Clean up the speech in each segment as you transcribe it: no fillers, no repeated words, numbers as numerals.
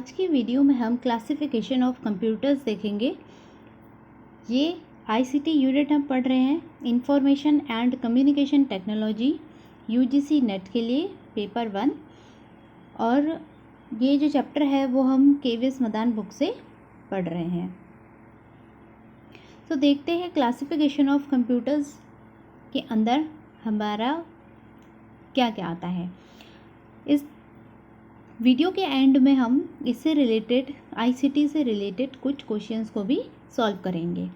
आज की वीडियो में हम क्लासिफिकेशन ऑफ कंप्यूटर्स देखेंगे। ये आईसीटी यूनिट हम पढ़ रहे हैं, information and communication technology UGC net के लिए पेपर 1। और ये जो चैप्टर है वो हम केवीएस मदान बुक से पढ़ रहे हैं। तो देखते हैं क्लासिफिकेशन ऑफ कंप्यूटर्स के अंदर हमारा क्या क्या आता है। इस वीडियो के एंड में हम इससे रिलेटेड आईसीटी से रिलेटेड कुछ क्वेश्चंस को भी सॉल्व करेंगे।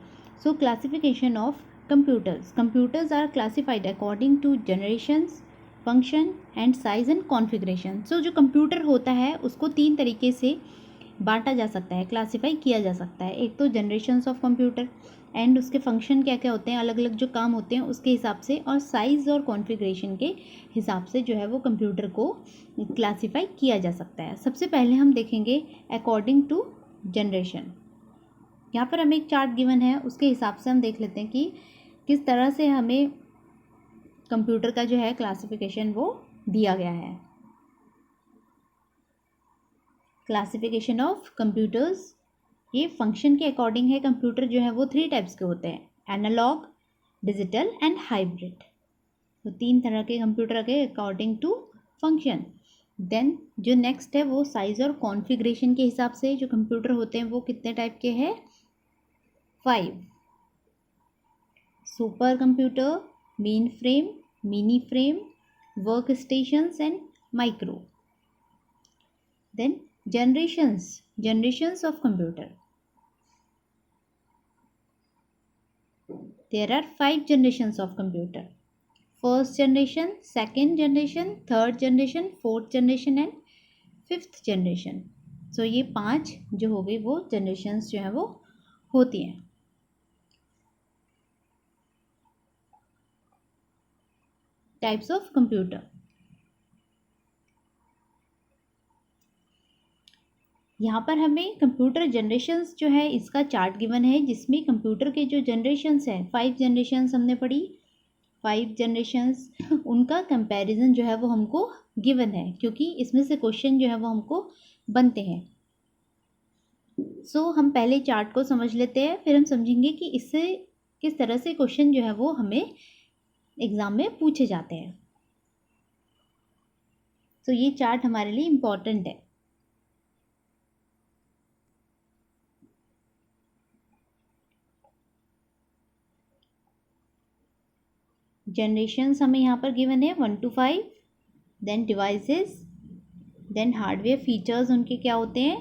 So classification of computers are classified according to generations, function and size and configuration. सो जो कंप्यूटर होता है उसको 3 तरीके से बांटा जा सकता है, क्लासिफाई किया जा सकता है। एक तो जनरेशंस ऑफ कंप्यूटर एंड उसके फंक्शन क्या क्या होते हैं, अलग अलग जो काम होते हैं उसके हिसाब से, और साइज़ और कॉन्फ़िगरेशन के हिसाब से जो है वो कंप्यूटर को क्लासिफाई किया जा सकता है। सबसे पहले हम देखेंगे अकॉर्डिंग टू जनरेशन। यहाँ पर हमें एक चार्ट गिवन है, उसके हिसाब से हम देख लेते हैं कि किस तरह से हमें कंप्यूटर का जो है क्लासिफिकेशन वो दिया गया है। क्लासिफिकेशन ऑफ कंप्यूटर्स, ये फंक्शन के अकॉर्डिंग है। कंप्यूटर जो है वो 3 टाइप्स के होते हैं, एनालॉग, डिजिटल एंड हाइब्रिड। तो 3 तरह के कंप्यूटर के अकॉर्डिंग टू फंक्शन। देन जो नेक्स्ट है वो साइज़ और कॉन्फ़िगरेशन के हिसाब से जो कंप्यूटर होते हैं वो कितने टाइप के हैं, 5। Super computer, main frame, mini frame, work stations and micro. Then generations of computer. There are 5 generations of computer. First generation, second generation, third generation, fourth generation and fifth generation. So ये 5 जो हो गई वो generations जो है वो होती हैं। Types of computer. यहाँ पर हमें कंप्यूटर जनरेशन्स जो है इसका चार्ट गिवन है, जिसमें कंप्यूटर के जो जनरेशन्स हैं, 5 जनरेशन्स हमने पढ़ी, 5 जनरेशन्स, उनका कंपैरिजन जो है वो हमको गिवन है, क्योंकि इसमें से क्वेश्चन जो है वो हमको बनते हैं। सो हम पहले चार्ट को समझ लेते हैं, फिर हम समझेंगे कि इससे किस तरह से क्वेश्चन जो है वो हमें एग्ज़ाम में पूछे जाते हैं। तो ये चार्ट हमारे लिए इम्पॉर्टेंट है। जनरेशन्स हमें यहाँ पर गिवन है 1 to 5। Then devices, then hardware features उनके क्या होते हैं,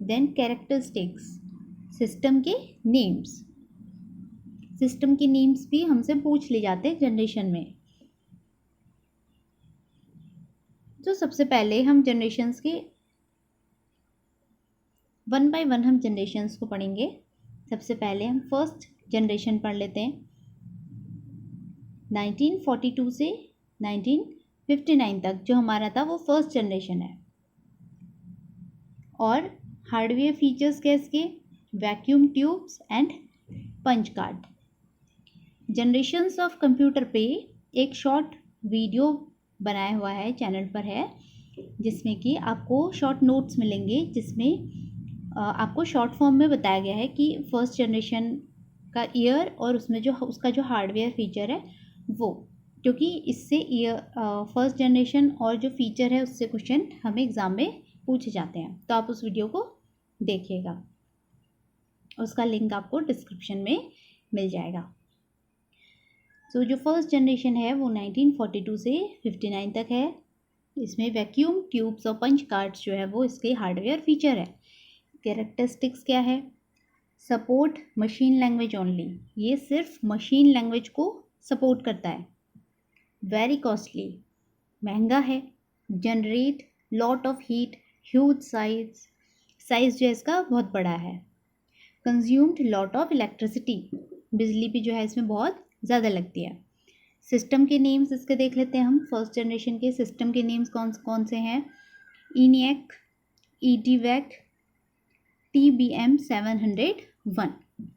देन कैरेक्टरिस्टिक्स, सिस्टम के नेम्स। सिस्टम के नेम्स भी हमसे पूछ ले जाते हैं जनरेशन में। तो सबसे पहले हम जनरेशन्स के 1 by 1 हम जनरेशन्स को पढ़ेंगे। सबसे पहले हम फर्स्ट जनरेशन पढ़ लेते हैं। 1942 से 1959 तक जो हमारा था वो फर्स्ट जनरेशन है। और हार्डवेयर फीचर्स क्या इसके, vacuum tubes and punch card. Generations of computer पे एक शॉर्ट वीडियो बनाया हुआ है, चैनल पर है, जिसमें कि आपको शॉर्ट नोट्स मिलेंगे, जिसमें आपको शॉर्ट फॉर्म में बताया गया है कि फर्स्ट जनरेशन का ईयर और उसमें जो उसका जो हार्डवेयर फीचर है वो, क्योंकि इससे फर्स्ट जनरेशन और जो फीचर है उससे क्वेश्चन हमें एग्ज़ाम में पूछे जाते हैं। तो आप उस वीडियो को देखिएगा, उसका लिंक आपको डिस्क्रिप्शन में मिल जाएगा। सो जो फर्स्ट जनरेशन है वो 1942 से 59 तक है। इसमें वैक्यूम ट्यूब्स और पंच कार्ड्स जो है वो इसके हार्डवेयर फीचर है। कैरेक्टरिस्टिक्स क्या है, सपोर्ट मशीन लैंग्वेज ओनली, ये सिर्फ मशीन लैंग्वेज को सपोर्ट करता है। वेरी कॉस्टली, महंगा है। Generate lot of heat, huge size जो है इसका बहुत बड़ा है। कंज्यूम्ड लॉट ऑफ इलेक्ट्रिसिटी, बिजली भी जो है इसमें बहुत ज़्यादा लगती है। सिस्टम के नेम्स इसके देख लेते हैं हम। फर्स्ट जनरेशन के सिस्टम के नेम्स कौन कौन से हैं, ENIAC, EDVAC, TBM 701।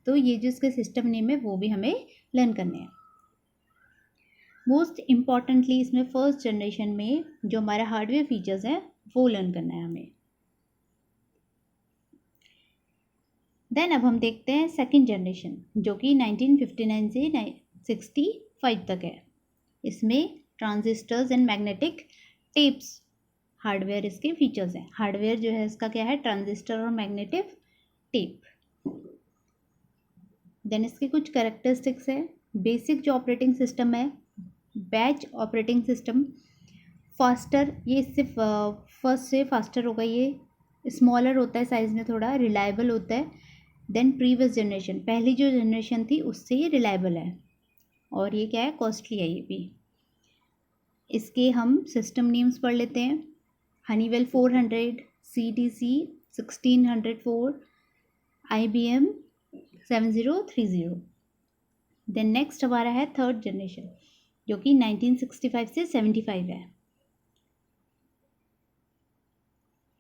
तो ये जो इसके सिस्टम नेम है वो भी हमें लर्न करने हैं। मोस्ट इम्पॉर्टेंटली इसमें फर्स्ट जनरेशन में जो हमारे हार्डवेयर फीचर्स हैं वो लर्न करना है हमें। देन अब हम देखते हैं सेकंड जनरेशन जो कि 1959 से 65 तक है। इसमें transistors and magnetic tapes hardware इसके फीचर्स हैं। हार्डवेयर जो है इसका क्या है, ट्रांजिस्टर और मैग्नेटिक टेप। देन इसके कुछ कैरेक्टरिस्टिक्स है। बेसिक जो ऑपरेटिंग सिस्टम है बैच ऑपरेटिंग सिस्टम, फास्टर, ये इससे फर्स्ट से फास्टर होगा, ये स्मॉलर होता है साइज़ में थोड़ा, रिलायबल होता है। देन प्रीवियस जनरेशन, पहली जो जनरेशन थी उससे ये रिलायबल है, और ये क्या है, कॉस्टली है ये भी। इसके हम सिस्टम नेम्स पढ़ लेते हैं। Honeywell 400, CTC 1604, IBM 7030। Then next हमारा है थर्ड जनरेशन जो कि 1965 से 75 है।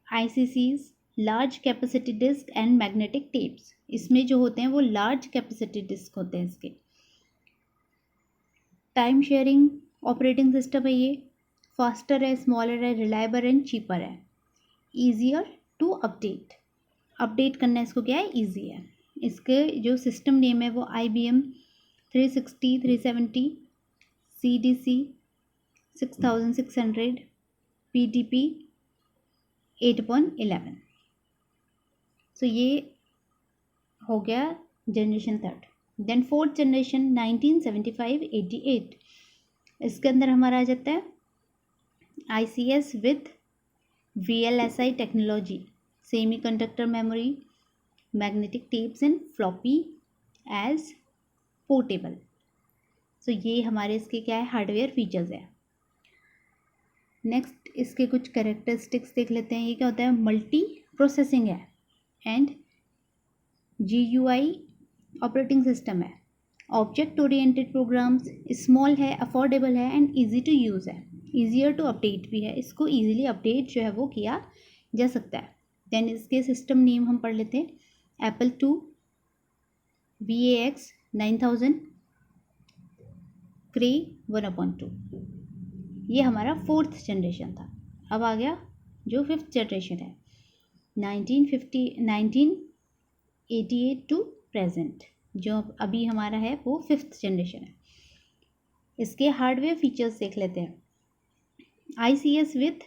ICCs, large capacity disk and magnetic tapes, इसमें जो होते हैं वो लार्ज कैपेसिटी डिस्क होते हैं इसके। टाइम शेयरिंग ऑपरेटिंग सिस्टम है ये, फास्टर है, स्मॉलर है, रिलायबल एंड चीपर है। ईजियर टू अपडेट, अपडेट करना इसको क्या है, ईजी है। इसके जो सिस्टम नेम है वो IBM 360, 370, CDC 6600, PTP 8/11। सो ये हो गया generation third. Then fourth generation 1975-88, इसके अंदर हमारा आ जाता है ICS with VLSI technology, semiconductor memory, magnetic tapes and floppy as portable. So ये हमारे इसके क्या है, हार्डवेयर फीचर्स है। नेक्स्ट इसके कुछ कैरेक्टरिस्टिक्स देख लेते हैं। ये क्या होता है, मल्टी प्रोसेसिंग है एंड GUI ऑपरेटिंग सिस्टम है। ऑब्जेक्ट ओरिएंटेड प्रोग्राम्स, स्मॉल है, अफोर्डेबल है एंड इजी टू यूज़ है। ईजियर टू अपडेट भी है, इसको ईजिली अपडेट जो है वो किया जा सकता है। देन इसके सिस्टम नेम हम पढ़ लेते हैं। Apple II, VAX 9000, Cray 1/2। ये हमारा फोर्थ जनरेशन था। अब आ गया जो फिफ्थ जनरेशन है 1988 टू प्रेजेंट, जो अभी हमारा है वो फिफ्थ जनरेशन है। इसके हार्डवेयर फीचर्स देख लेते हैं। ICS with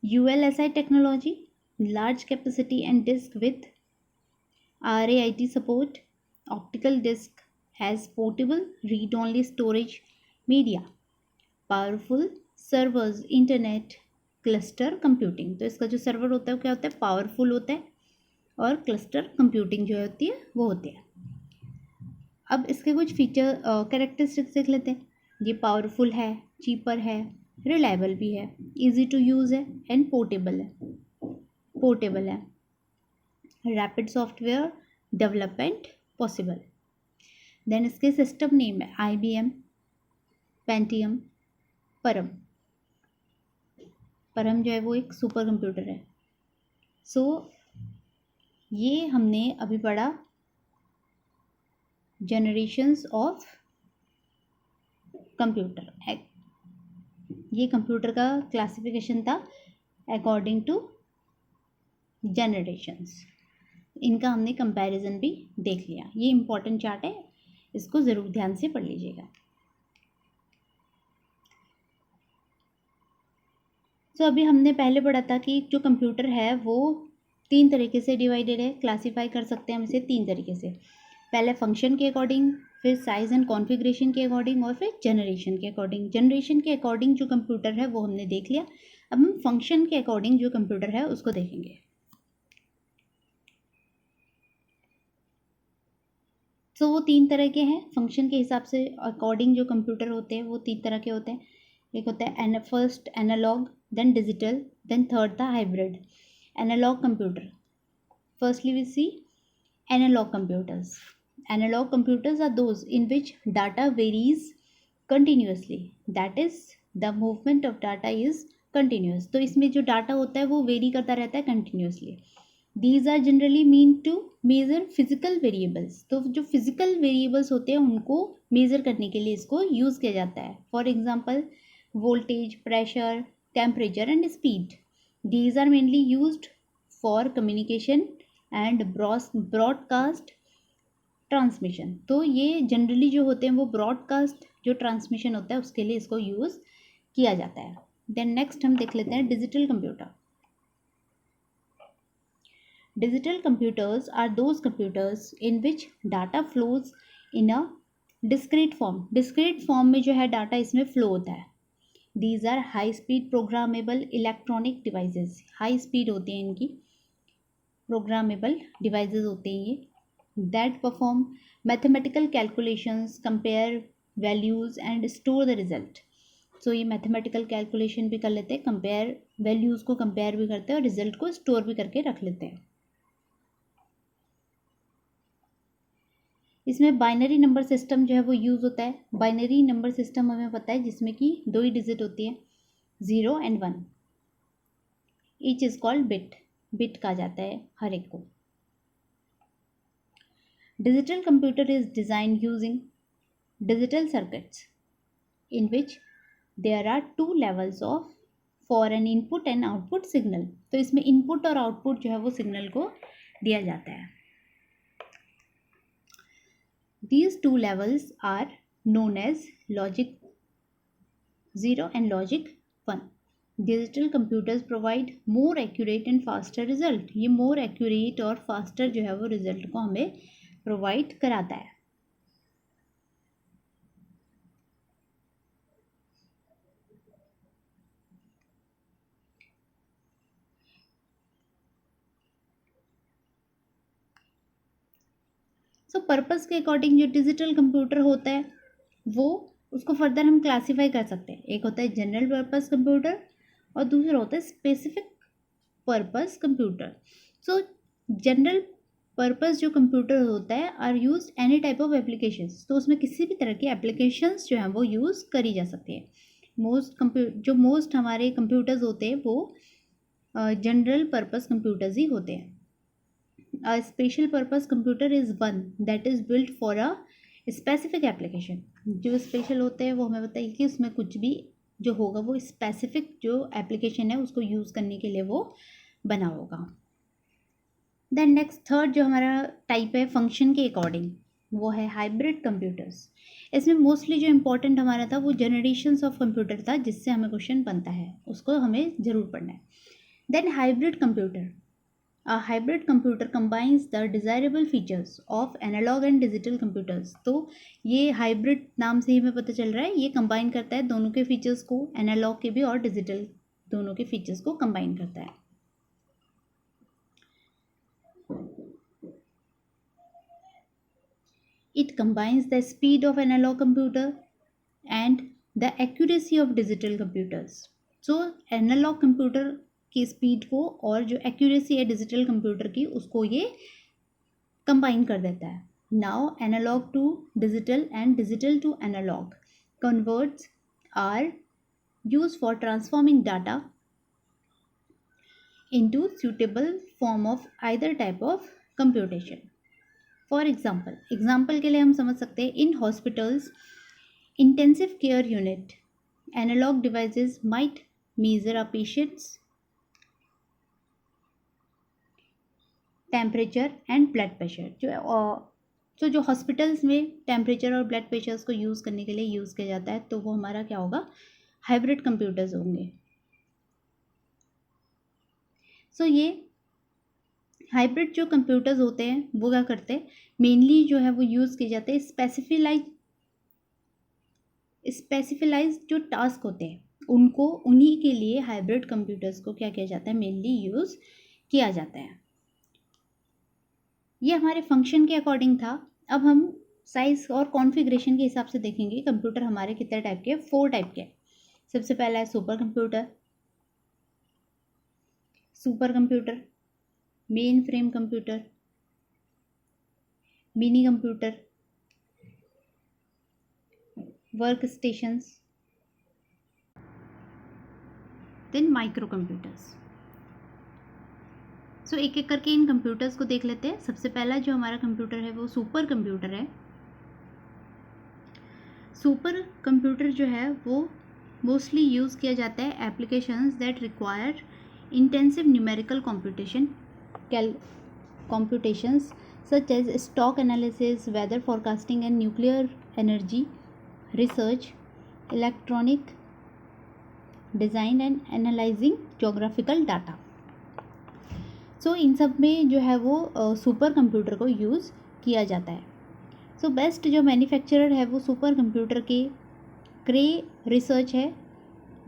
ULSI technology, large capacity and disk with RAIT support, optical disk has portable read only storage media, powerful servers, internet, cluster computing. तो इसका जो सर्वर होता है वो क्या होता है, पावरफुल होता है, और क्लस्टर कंप्यूटिंग जो होती है वो होती है। अब इसके कुछ फीचर कैरेक्टरिस्टिक्स देख लेते हैं। ये पावरफुल है, चीपर है, रिलायबल भी है, इजी टू यूज़ है एंड पोर्टेबल है, rapid software development possible. Then इसके सिस्टम नेम है IBM पेंटियम परम जो है वो एक सुपर कंप्यूटर है। सो ये हमने अभी पढ़ा जनरेशन्स ऑफ कंप्यूटर। ये कंप्यूटर का क्लासिफिकेशन था अकॉर्डिंग टू जनरेशन्स। इनका हमने कंपैरिजन भी देख लिया। ये इम्पॉर्टेंट चार्ट है, इसको ज़रूर ध्यान से पढ़ लीजिएगा। तो अभी हमने पहले पढ़ा था कि जो कंप्यूटर है वो 3 तरीके से डिवाइडेड है, क्लासीफाई कर सकते हैं हम इसे 3 तरीके से। पहले फंक्शन के अकॉर्डिंग, फिर साइज़ एंड कॉन्फ़िगरेशन के अकॉर्डिंग, और फिर जनरेशन के अकॉर्डिंग। जनरेशन के अकॉर्डिंग जो कंप्यूटर है वो हमने देख लिया। अब हम फंक्शन के अकॉर्डिंग जो कंप्यूटर है उसको देखेंगे। तो वो 3 तरह के हैं। फंक्शन के हिसाब से अकॉर्डिंग जो कंप्यूटर होते हैं वो 3 तरह के होते हैं। एक होता है first analogue, then digital, then third था hybrid. Analogue computer, firstly we see analogue computers. Analogue computers are those in which data varies continuously, that is the movement of data is continuous. तो इसमें जो data होता है वो very करता रहता है continuously. These are generally mean to measure physical variables. तो जो फिजिकल वेरिएबल्स होते हैं उनको मेज़र करने के लिए इसको यूज़ किया जाता है। For example voltage, pressure, temperature and speed. These are mainly used for communication and broadcast transmission. तो ये जनरली जो होते हैं वो ब्रॉडकास्ट जो ट्रांसमिशन होता है उसके लिए इसको यूज़ किया जाता है। देन नेक्स्ट हम देख लेते हैं digital computer. Digital computers are those computers in which data flows in a discrete form. Discrete form में जो है डाटा इसमें फ्लो होता है। These are high speed programmable electronic devices. High speed होती हैं इनकी, प्रोग्रामेबल डिवाइसेस होते हैं ये, that perform mathematical calculations, compare values and store the result. So ये मैथमेटिकल कैलकुलेशन भी कर लेते हैं, कंपेयर वैल्यूज़ को कंपेयर भी करते हैं और रिजल्ट को स्टोर भी करके रख लेते हैं। इसमें बाइनरी नंबर सिस्टम जो है वो यूज़ होता है। बाइनरी नंबर सिस्टम हमें पता है जिसमें कि 2 ही डिजिट होती है, 0 and 1। Each is called bit. Bit कहा जाता है हर एक को। Digital computer is design using digital circuits in which there are 2 levels of for an input and output signal। तो इसमें इनपुट और आउटपुट जो है वो सिग्नल को दिया जाता है। These 2 levels are known as logic 0 and logic 1। Digital computers provide more accurate and faster result. ये मोर एक्यूरेट और फास्टर जो है वो रिजल्ट को हमें प्रोवाइड कराता है। सो पर्पस के अकॉर्डिंग जो डिजिटल कंप्यूटर होता है वो उसको फर्दर हम क्लासीफाई कर सकते हैं। एक होता है जनरल पर्पस कंप्यूटर और दूसरा होता है specific purpose computer. So general purpose जो कंप्यूटर होता है are use any type of applications. तो उसमें किसी भी तरह की एप्लीकेशंस जो हैं वो यूज़ करी जा सकती है। मोस्ट हमारे कंप्यूटर्स होते हैं वो जनरल पर्पस कंप्यूटर्स ही होते हैं। A special purpose computer is one that is built for a specific application। जो स्पेशल होते हैं वो हमें बताइए कि उसमें कुछ भी जो होगा वो स्पेसिफिक जो एप्लीकेशन है उसको यूज़ करने के लिए वो बना होगा। देन नेक्स्ट थर्ड जो हमारा टाइप है फंक्शन के अकॉर्डिंग वो है हाइब्रिड कंप्यूटर्स। इसमें मोस्टली जो इम्पोर्टेंट हमारा था वो जनरेशंस ऑफ कंप्यूटर था जिससे हमें क्वेश्चन बनता है, उसको हमें ज़रूर पढ़ना है। Then hybrid computer. A hybrid computer combines the desirable features of analog and digital computers। तो ये hybrid नाम से ही हमें पता चल रहा है ये कंबाइन करता है दोनों के फीचर्स को, एनालॉग के भी और डिजिटल दोनों के फीचर्स को कंबाइन करता है। It combines the speed of analog computer and the accuracy of digital computers। So analogue computer की स्पीड को और जो एक्यूरेसी है डिजिटल कंप्यूटर की उसको ये कंबाइन कर देता है। Now analogue to digital and digital to analogue converts are use for transforming data into suitable form of either type of computation. For example के लिए हम समझ सकते हैं in hospitals intensive care unit analogue devices might measure a patient's temperature and blood pressure. जो hospitals में temperature और blood pressures को यूज़ करने के लिए यूज़ किया जाता है तो वो हमारा क्या होगा, हाइब्रिड कंप्यूटर्स होंगे। सो ये हाइब्रिड जो कंप्यूटर्स होते हैं वो क्या करते हैं, मेनली जो है वो यूज़ किए जाते हैं स्पेसिफिलाइज जो टास्क होते हैं उनको, उन्हीं के लिए हाइब्रिड कंप्यूटर्स को क्या किया जाता है, मेनली यूज़ किया जाता है। ये हमारे फंक्शन के अकॉर्डिंग था। अब हम साइज और कॉन्फ़िगरेशन के हिसाब से देखेंगे कंप्यूटर हमारे कितने टाइप के, 4 टाइप के। सबसे पहला है super computer, main frame computer, minicomputer, workstations, then microcomputers. So एक एक करके इन कंप्यूटर्स को देख लेते हैं। सबसे पहला जो हमारा कंप्यूटर है वो सुपर कंप्यूटर है। सुपर कंप्यूटर जो है वो मोस्टली यूज़ किया जाता है applications that require intensive numerical computation computations such as stock analysis, weather forecasting, and nuclear energy research, electronic design, and analyzing geographical data. सो इन सब में जो है वो सुपर कंप्यूटर को यूज़ किया जाता है. सो बेस्ट जो मैन्युफैक्चरर है वो सुपर कंप्यूटर के क्रे रिसर्च है,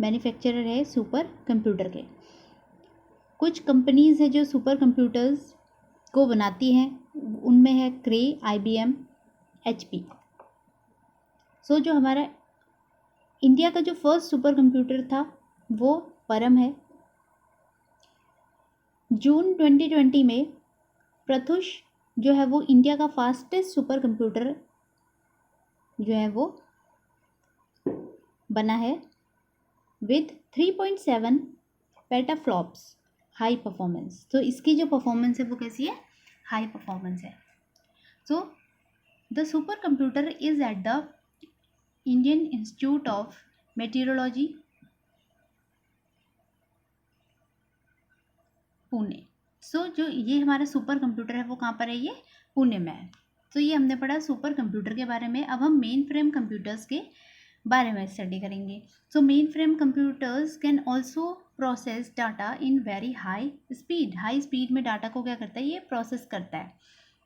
मैन्युफैक्चरर है सुपर कंप्यूटर के. कुछ कंपनीज़ है जो सुपर कंप्यूटर्स को बनाती हैं, उनमें है क्रे, IBM, HP. सो जो हमारा इंडिया का जो फर्स्ट सुपर कंप्यूटर था वो परम है. जून 2020 में प्रथुष जो है वो इंडिया का फास्टेस्ट सुपर कंप्यूटर जो है वो बना है विद 3.7 पेटाफ्लॉप्स हाई परफॉर्मेंस. तो इसकी जो परफॉर्मेंस है वो कैसी है? हाई परफॉर्मेंस है. So the supercomputer is at the Indian Institute of Meteorology, Pune. So जो ये हमारा सुपर कंप्यूटर है वो कहाँ पर है? ये पुणे में है. तो ये हमने पढ़ा सुपर कंप्यूटर के बारे में. अब हम मेन फ्रेम कंप्यूटर्स के बारे में स्टडी करेंगे. So main frame computers can also process data in very high speed. High speed में डाटा को क्या करता है? ये प्रोसेस करता है.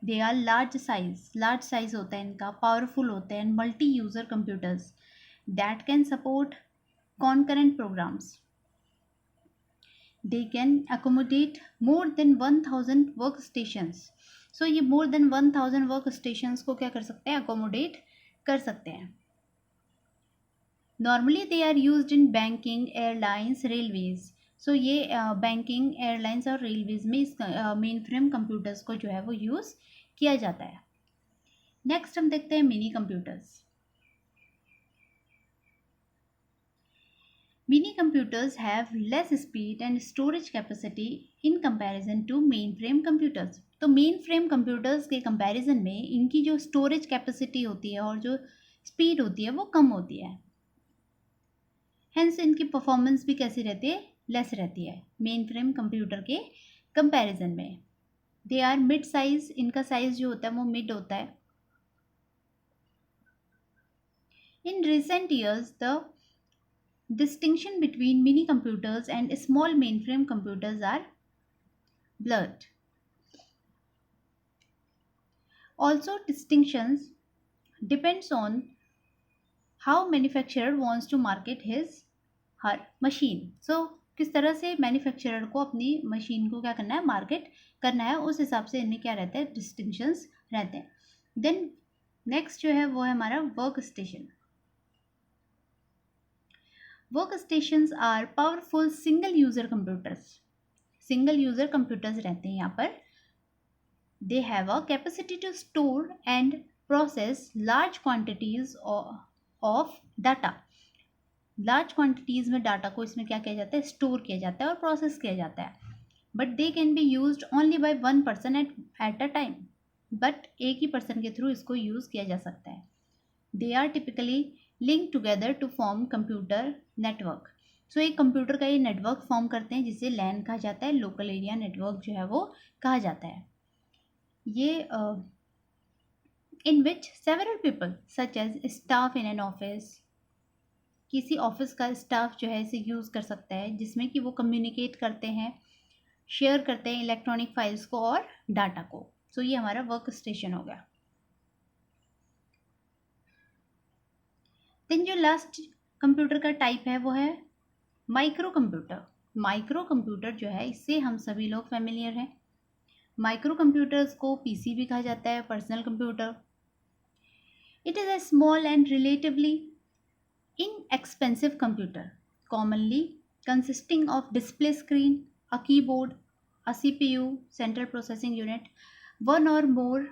दे आर लार्ज साइज होता है इनका, पावरफुल होते हैं, multi user computers that can support concurrent programs. They can accommodate more than 1000 workstations. So ये more than 1000 workstations को क्या कर सकते हैं? accommodate कर सकते हैं. Normally they are used in banking, airlines, railways. So ये banking, airlines और railways में इस मेन फ्रेम कंप्यूटर्स को जो है वो यूज़ किया जाता है. नेक्स्ट हम देखते हैं mini computers. Mini computers have less speed and storage capacity in comparison to mainframe computers. तो mainframe computers के comparison में इनकी जो storage capacity होती है और जो speed होती है वो कम होती है. Hence इनकी performance भी कैसी रहती है? less रहती है mainframe computer के comparison में. They are mid size. इनका size जो होता है वो mid होता है. In recent years, the distinction between mini computers and small mainframe computers are blurred. Also, distinctions depends on how manufacturer wants to market her machine. So, किस तरह से मैन्युफैक्चरर को अपनी मशीन को क्या करना है? मार्केट करना है. उस हिसाब से इनमें क्या रहता है? डिस्टिंक्शंस रहते हैं. देन नेक्स्ट जो है वो है हमारा work station. Workstations are powerful single user computers. Single user computers रहते हैं यहाँ पर. They have a capacity to store and process large quantities of data. Large quantities में डाटा को इसमें क्या किया जाता है? स्टोर किया जाता है और प्रोसेस किया जाता है. But they can be used only by one person at a time. But एक ही पर्सन के थ्रू इसको यूज़ किया जा सकता है. They are typically link together to form computer network. So एक कंप्यूटर का ये नेटवर्क फॉर्म करते हैं जिसे लैन कहा जाता है. लोकल एरिया नेटवर्क जो है वो कहा जाता है. ये in which several people such as staff in an office. किसी ऑफिस का स्टाफ जो है इसे यूज़ कर सकता है जिसमें कि वो कम्युनिकेट करते हैं, शेयर करते हैं इलेक्ट्रॉनिक फाइल्स को और डाटा को. सो ये हमारा वर्क स्टेशन हो गया. देन जो लास्ट कंप्यूटर का टाइप है वो है माइक्रो कंप्यूटर. माइक्रो कंप्यूटर जो है इससे हम सभी लोग फेमिलियर हैं. माइक्रो कंप्यूटर्स को पीसी भी कहा जाता है, personal computer. It is a small and relatively inexpensive computer commonly consisting of display screen, a keyboard, a CPU, central processing unit, one or more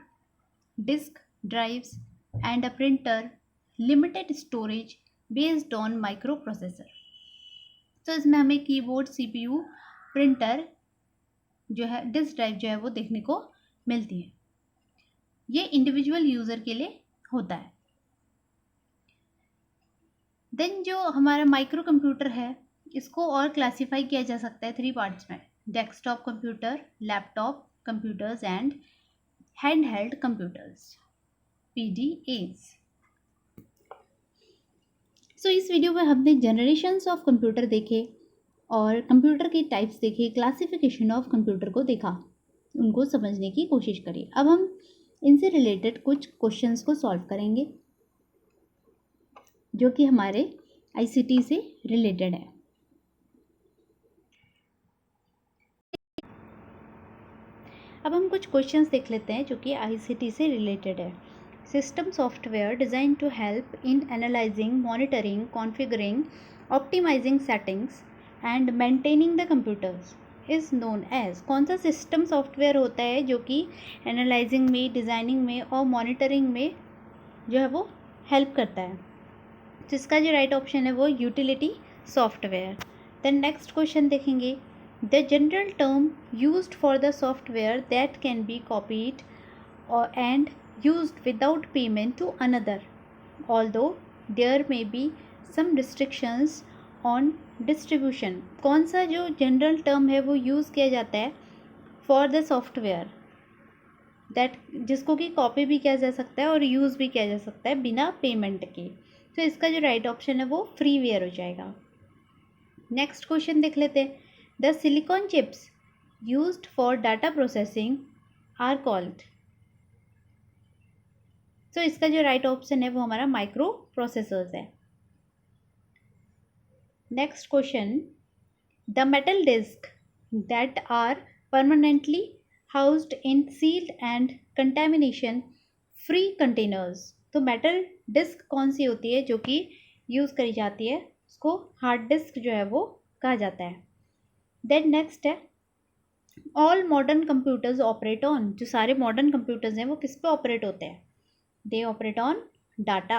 disk drives and a printer, limited storage based on microprocessor. तो इसमें हमें keyboard, CPU, printer जो है, disk drive जो है वो देखने को मिलती है. ये इंडिविजुअल यूज़र के लिए होता है. देन जो हमारा माइक्रो कंप्यूटर है इसको और क्लासीफाई किया जा सकता है 3 पार्ट्स में. Desktop computer, laptop computers and handheld computers, PDAs. सो इस वीडियो में हमने जनरेशन्स ऑफ कंप्यूटर देखे और कंप्यूटर के टाइप्स देखे, क्लासिफिकेशन ऑफ कंप्यूटर को देखा, उनको समझने की कोशिश करी। अब हम इनसे रिलेटेड कुछ क्वेश्चंस को सॉल्व करेंगे जो कि हमारे आईसीटी से रिलेटेड है। अब हम कुछ क्वेश्चंस देख लेते हैं जो कि आईसीटी से रिलेटेड है। System software design to help in analysing, monitoring, configuring, optimising settings and maintaining the computers is known as. कौन सा सिस्टम सॉफ्टवेयर होता है जो कि एनालाइजिंग में, डिज़ाइनिंग में और मॉनिटरिंग में जो है वो हेल्प करता है? जिसका जो राइट ऑप्शन है वो utility software. Then next question देखेंगे। The general term used for the software that can be copied or and used without payment to another, although there may be some restrictions on distribution। कौन सा जो general term है वो use किया जाता है for the software that, जिसको कि कॉपी भी किया जा सकता है और यूज़ भी किया जा सकता है बिना पेमेंट के? तो इसका जो राइट ऑप्शन है वो फ्रीवेयर हो जाएगा। नेक्स्ट क्वेश्चन देख लेते हैं। The silicon chips used for data processing are called. तो इसका जो राइट ऑप्शन है वो हमारा माइक्रो प्रोसेसर्स है। Next question. The metal disk that are permanently housed in sealed and contamination free containers. तो मेटल डिस्क कौन सी होती है जो कि यूज़ करी जाती है, उसको हार्ड डिस्क जो है वो कहा जाता है। देन नेक्स्ट है all modern computers operate on. जो सारे मॉडर्न कंप्यूटर्स हैं वो किस पे ऑपरेट होते हैं? They operate on data.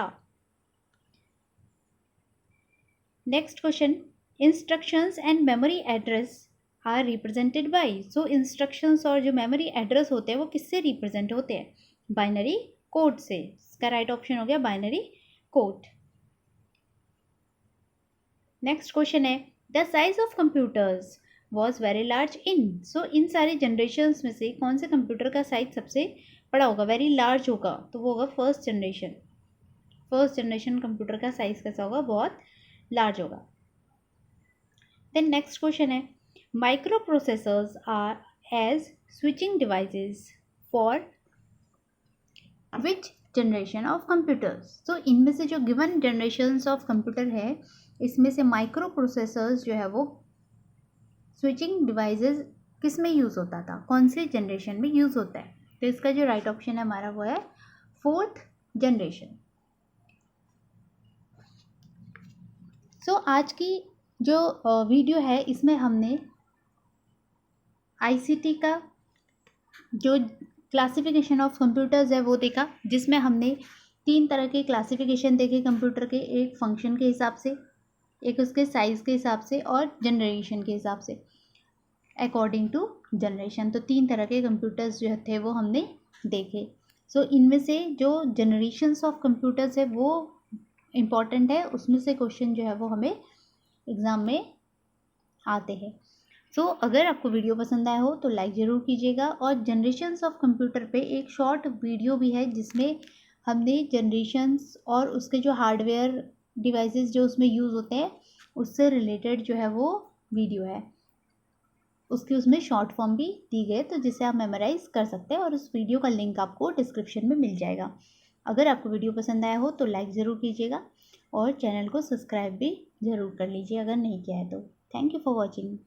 Next question. Instructions and memory address are represented by। So instructions और जो memory address होते हैं वो किससे represent होते हैं? Binary code से। इसका right option हो गया binary code। Next question है the size of computers was very large in। So इन सारे generations में से कौन से कंप्यूटर का साइज सबसे बड़ा होगा, वेरी लार्ज होगा? तो वो होगा first generation. First generation computer का साइज कैसा होगा? बहुत लार्ज होगा। देन नेक्स्ट क्वेश्चन है micro processors are as switching devices for which generation of computers. तो इनमें से जो गिवन जनरेशन्स ऑफ कंप्यूटर है इसमें से माइक्रो प्रोसेसर्स जो है वो स्विचिंग डिवाइसेस किस में यूज़ होता था, कौन से जनरेशन में यूज़ होता है? तो इसका जो राइट ऑप्शन है हमारा वो है फोर्थ जनरेशन। सो आज की जो वीडियो है इसमें हमने आईसीटी का जो क्लासिफिकेशन ऑफ कंप्यूटर्स है वो देखा, जिसमें हमने 3 तरह के क्लासिफिकेशन देखे कंप्यूटर के। एक फंक्शन के हिसाब से, एक उसके साइज़ के हिसाब से और जनरेशन के हिसाब से, अकॉर्डिंग टू जनरेशन। तो 3 तरह के कंप्यूटर्स जो थे वो हमने देखे। सो इनमें से जो जनरेशन्स ऑफ कंप्यूटर्स है वो इम्पॉर्टेंट है, उसमें से क्वेश्चन जो है वो हमें एग्ज़ाम में आते हैं। सो अगर आपको वीडियो पसंद आया हो तो लाइक ज़रूर कीजिएगा। और जनरेशन्स ऑफ कंप्यूटर पे एक शॉर्ट वीडियो भी है जिसमें हमने जनरेशन्स और उसके जो हार्डवेयर डिवाइसेस जो उसमें यूज़ होते हैं उससे रिलेटेड जो है वो वीडियो है, उसकी उसमें शॉर्ट फॉर्म भी दी गई तो जिसे आप मेमोराइज़ कर सकते हैं और उस वीडियो का लिंक आपको डिस्क्रिप्शन में मिल जाएगा। अगर आपको वीडियो पसंद आया हो तो लाइक ज़रूर कीजिएगा और चैनल को सब्सक्राइब भी ज़रूर कर लीजिए अगर नहीं किया है तो। Thank you for watching.